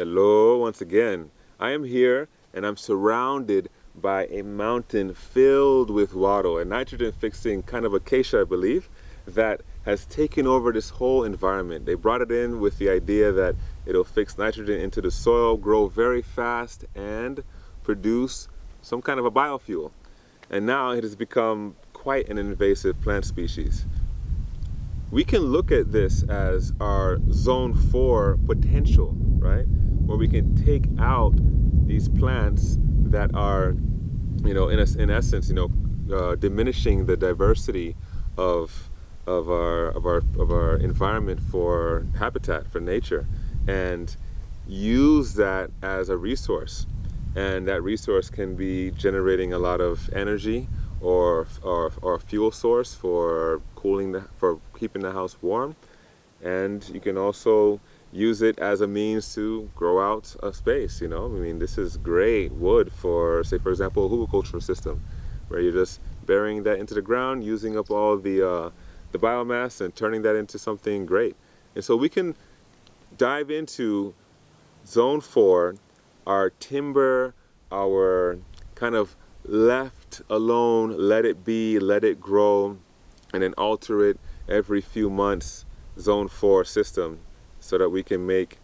Hello once again. I am here and I'm surrounded by a mountain filled with water, a nitrogen fixing kind of acacia, I believe, that has taken over this whole environment. They brought it in with the idea that it'll fix nitrogen into the soil, grow very fast, and produce some kind of a biofuel. And now it has become quite an invasive plant species. We can look at this as our zone 4 potential, right? Where we can take out these plants that are, in essence, diminishing the diversity of our environment for habitat, for nature, and use that as a resource. And that resource can be generating a lot of energy or fuel source for cooling, for keeping the house warm. And you can also use it as a means to grow out a space, this is great wood for, say, for example, a hugelkultur system, where you're just burying that into the ground, using up all the biomass and turning that into something great. And so we can dive into zone 4, our timber, our kind of left alone, let it be, let it grow, and then alter it every few months, zone 4 system, so that we can make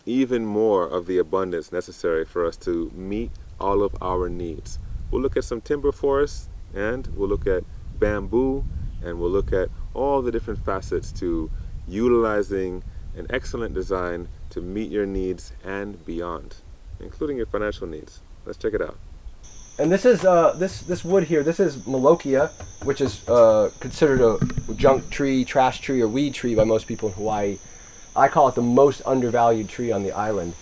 even more of the abundance necessary for us to meet all of our needs. We'll look at some timber forests, and we'll look at bamboo, and we'll look at all the different facets to utilizing an excellent design to meet your needs and beyond, including your financial needs. Let's check it out. And this is this wood here. This is Molokia, which is considered a junk tree, trash tree, or weed tree by most people in Hawaii. I call it the most undervalued tree on the island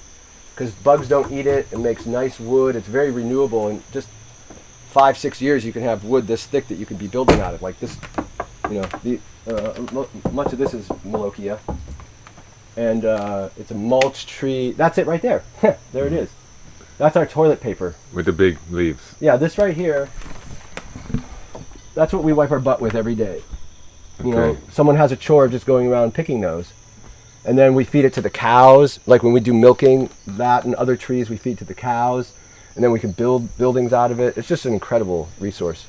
because bugs don't eat it. It makes nice wood. It's very renewable. In just 5-6 years, you can have wood this thick that you can be building out of. Like this, much of this is Molokia, and it's a mulch tree. That's it right there. There it is. That's our toilet paper. With the big leaves. Yeah, this right here, that's what we wipe our butt with every day. Okay. Someone has a chore of just going around picking those. And then we feed it to the cows. Like when we do milking, that and other trees we feed to the cows. And then we can build buildings out of it. It's just an incredible resource.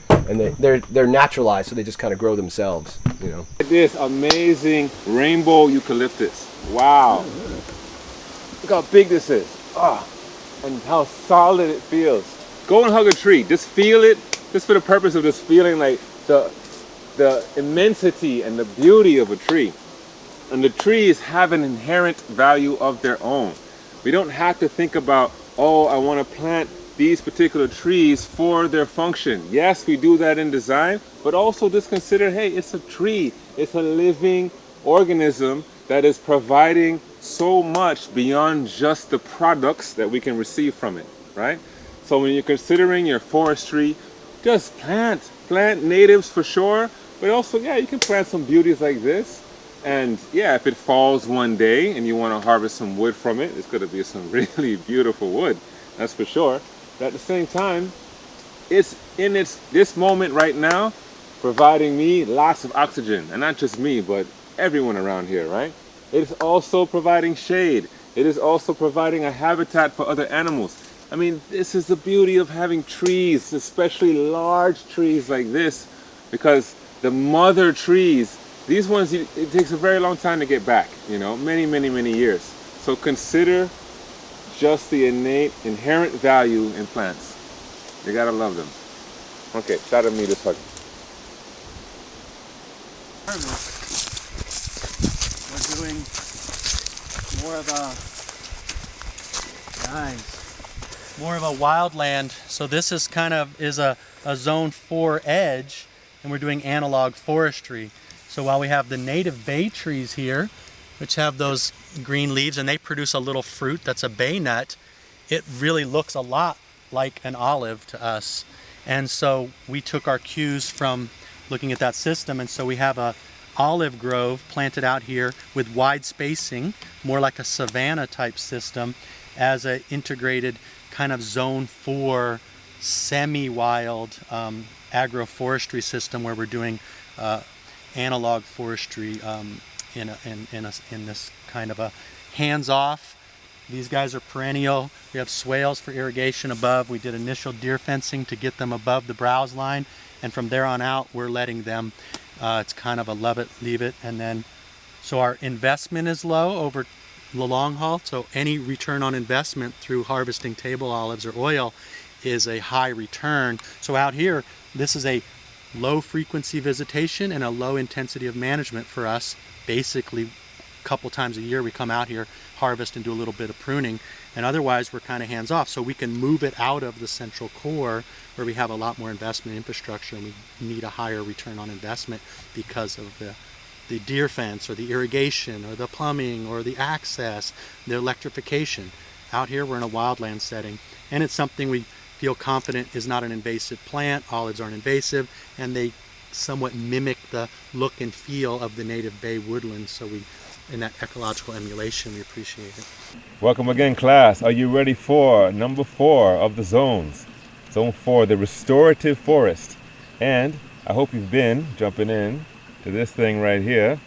And they're naturalized, so they just kind of grow themselves, This amazing rainbow eucalyptus. Wow. Look how big this is. And how solid it feels. Go and hug a tree. Just feel it, just for the purpose of just feeling like the immensity and the beauty of a tree. And the trees have an inherent value of their own. We don't have to think about, I want to plant these particular trees for their function. Yes, we do that in design, but also just consider, hey, it's a tree. It's a living organism that is providing so much beyond just the products that we can receive from it, right? So when you're considering your forestry, just plant natives for sure, but also, you can plant some beauties like this. And if it falls one day and you want to harvest some wood from it, it's going to be some really beautiful wood, that's for sure. But at the same time, it's in this moment right now providing me lots of oxygen, and not just me, but everyone around here, right? It is also providing shade. It is also providing a habitat for other animals. This is the beauty of having trees, especially large trees like this, because the mother trees, these ones, it takes a very long time to get back, many, many, many years. So consider just the innate, inherent value in plants. You gotta love them. Okay, shout at me this hug. We're doing more of a wildland. So this is a zone 4 edge, and we're doing analog forestry. So while we have the native bay trees here, which have those green leaves and they produce a little fruit that's a bay nut, it really looks a lot like an olive to us. And so we took our cues from looking at that system, and so we have a olive grove planted out here with wide spacing, more like a savanna type system, as an integrated kind of zone 4 semi-wild agroforestry system where we're doing analog forestry in this kind of a hands off. These guys are perennial. We have swales for irrigation above. We did initial deer fencing to get them above the browse line, and from there on out we're letting them, it's kind of a love it, leave it, and then so our investment is low over the long haul, so any return on investment through harvesting table olives or oil is a high return. So out here, this is a low frequency visitation and a low intensity of management for us. Basically, a couple times a year we come out here, harvest and do a little bit of pruning, and otherwise we're kind of hands off, so we can move it out of the central core where we have a lot more investment infrastructure and we need a higher return on investment because of the deer fence or the irrigation or the plumbing or the access, the electrification. Out here we're in a wildland setting, and it's something we feel confident is not an invasive plant. Olives aren't invasive, and they somewhat mimic the look and feel of the native bay woodlands, so we, in that ecological emulation, we appreciate it. Welcome again, class. Are you ready for number 4 of the zones? Zone 4, the restorative forest. And I hope you've been jumping in to this thing right here.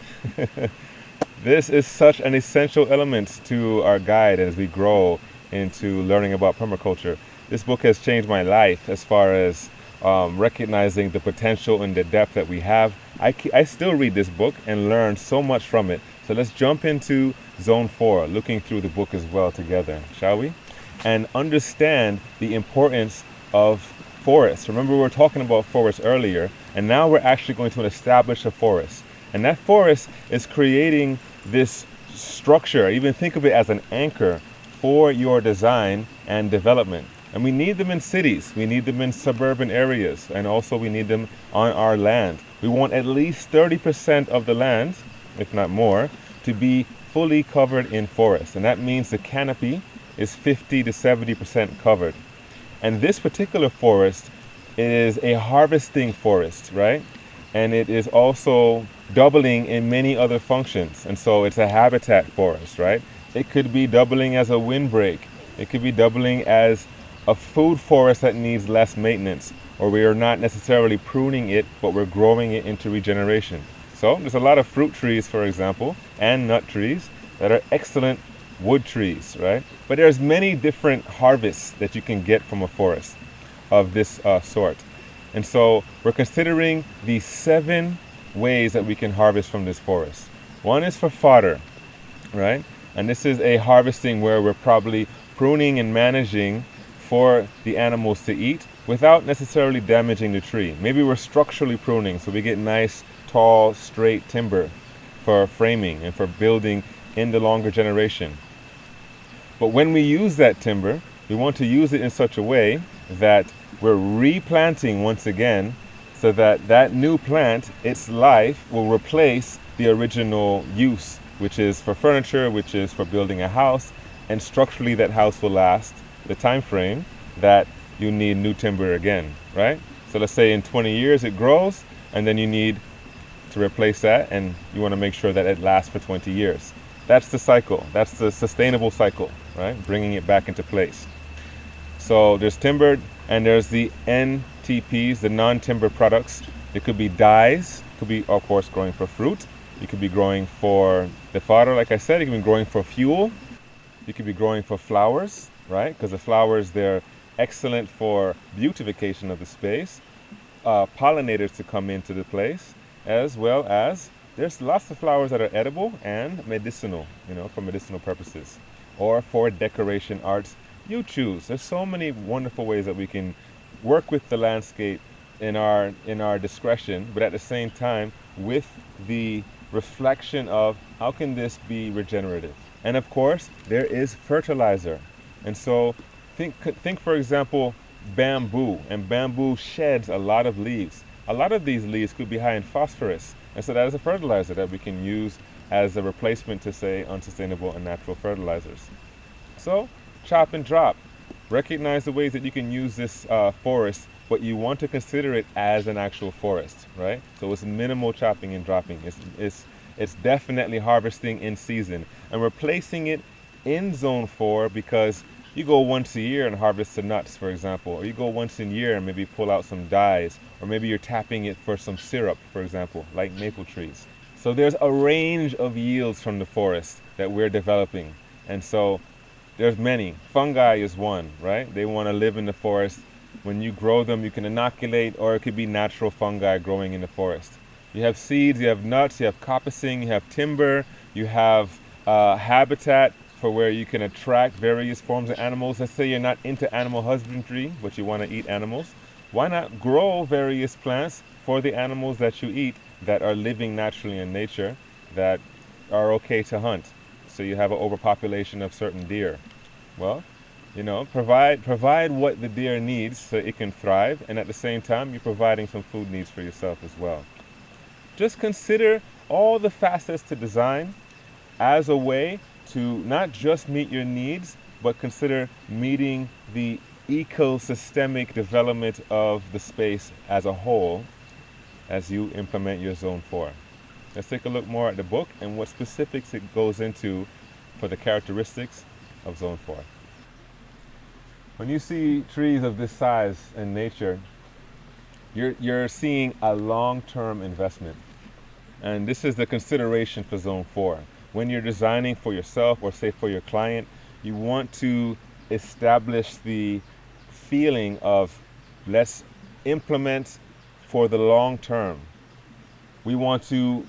This is such an essential element to our guide as we grow into learning about permaculture. This book has changed my life as far as recognizing the potential and the depth that we have. I still read this book and learn so much from it. So let's jump into Zone 4, looking through the book as well together, shall we? And understand the importance of forests. Remember, we were talking about forests earlier, and now we're actually going to establish a forest. And that forest is creating this structure. Even think of it as an anchor for your design and development. And we need them in cities, we need them in suburban areas, and also we need them on our land. We want at least 30% of the land, if not more, to be fully covered in forest. And that means the canopy is 50 to 70% covered. And this particular forest is a harvesting forest, right? And it is also doubling in many other functions. And so it's a habitat forest, right? It could be doubling as a windbreak. It could be doubling as a food forest that needs less maintenance, or we are not necessarily pruning it, but we're growing it into regeneration. So there's a lot of fruit trees, for example, and nut trees that are excellent wood trees, right? But there's many different harvests that you can get from a forest of this sort. And so we're considering the 7 ways that we can harvest from this forest. One is for fodder, right? And this is a harvesting where we're probably pruning and managing for the animals to eat without necessarily damaging the tree. Maybe we're structurally pruning, so we get nice, tall, straight timber for framing and for building in the longer generation. But when we use that timber, we want to use it in such a way that we're replanting once again, so that that new plant, its life, will replace the original use, which is for furniture, which is for building a house, and structurally that house will last the time frame that you need new timber again, right? So let's say in 20 years it grows, and then you need to replace that, and you want to make sure that it lasts for 20 years. That's the cycle. That's the sustainable cycle, right? Bringing it back into place. So there's timber, and there's the NTPs, the non-timber products. It could be dyes, could be, of course, growing for fruit. You could be growing for the fodder, like I said. You could be growing for fuel. You could be growing for flowers, right? Because the flowers, they're excellent for beautification of the space. Pollinators to come into the place, as well as there's lots of flowers that are edible and medicinal, for medicinal purposes, or for decoration arts. You choose. There's so many wonderful ways that we can work with the landscape in our discretion, but at the same time with the reflection of how can this be regenerative. And of course, there is fertilizer. And so think for example, bamboo. And bamboo sheds a lot of leaves. A lot of these leaves could be high in phosphorus. And so that is a fertilizer that we can use as a replacement to, say, unsustainable and natural fertilizers. So, chop and drop. Recognize the ways that you can use this forest, but you want to consider it as an actual forest, right? So it's minimal chopping and dropping. It's definitely harvesting in season. And we're placing it in Zone 4 because you go once a year and harvest the nuts, for example, or you go once a year and maybe pull out some dyes, or maybe you're tapping it for some syrup, for example, like maple trees. So there's a range of yields from the forest that we're developing. And so there's many. Fungi is one, right? They want to live in the forest. When you grow them, you can inoculate, or it could be natural fungi growing in the forest. You have seeds, you have nuts, you have coppicing, you have timber, you have habitat for where you can attract various forms of animals. Let's say you're not into animal husbandry, but you want to eat animals. Why not grow various plants for the animals that you eat that are living naturally in nature, that are okay to hunt? So you have an overpopulation of certain deer. Well, provide what the deer needs so it can thrive, and at the same time, you're providing some food needs for yourself as well. Just consider all the facets to design as a way to not just meet your needs, but consider meeting the ecosystemic development of the space as a whole as you implement your Zone 4. Let's take a look more at the book and what specifics it goes into for the characteristics of Zone 4. When you see trees of this size in nature, you're seeing a long-term investment. And this is the consideration for Zone 4. When you're designing for yourself or say for your client, you want to establish the feeling of let's implement for the long term. We want to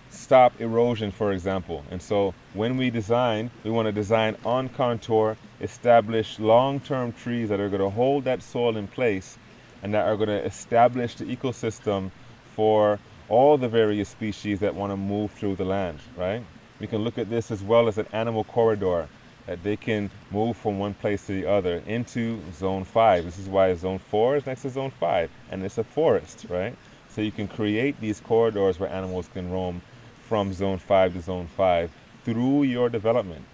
stop erosion, for example. And so when we design, we want to design on contour, establish long-term trees that are going to hold that soil in place and that are going to establish the ecosystem for all the various species that want to move through the land, right? We can look at this as well as an animal corridor, that they can move from one place to the other into Zone 5. This is why Zone 4 is next to Zone 5, and it's a forest, right? So you can create these corridors where animals can roam from Zone 5 to Zone 5 through your development.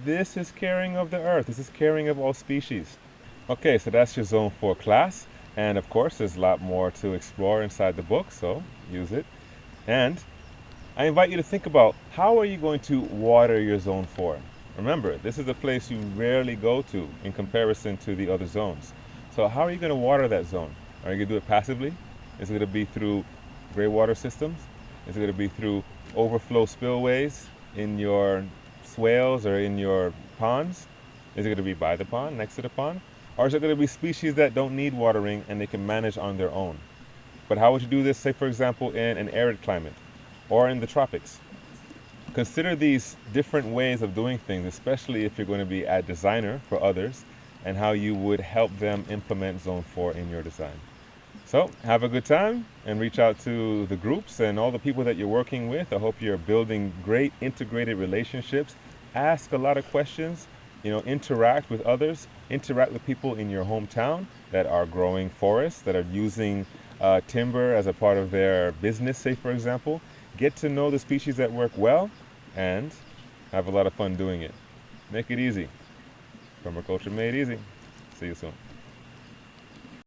This is caring of the earth. This is caring of all species. Okay, so that's your Zone 4 class. And of course, there's a lot more to explore inside the book, so use it. And I invite you to think about, how are you going to water your Zone 4? Remember, this is a place you rarely go to in comparison to the other zones. So how are you going to water that zone? Are you going to do it passively? Is it going to be through gray water systems? Is it going to be through overflow spillways in your swales or in your ponds? Is it going to be by the pond, next to the pond? Or is it going to be species that don't need watering and they can manage on their own? But how would you do this, say, for example, in an arid climate or in the tropics? Consider these different ways of doing things, especially if you're going to be a designer for others, and how you would help them implement Zone 4 in your design. So have a good time and reach out to the groups and all the people that you're working with. I hope you're building great integrated relationships. Ask a lot of questions, interact with others, interact with people in your hometown that are growing forests, that are using timber as a part of their business, say, for example. Get to know the species that work well and have a lot of fun doing it. Make it easy. Permaculture made easy. See you soon.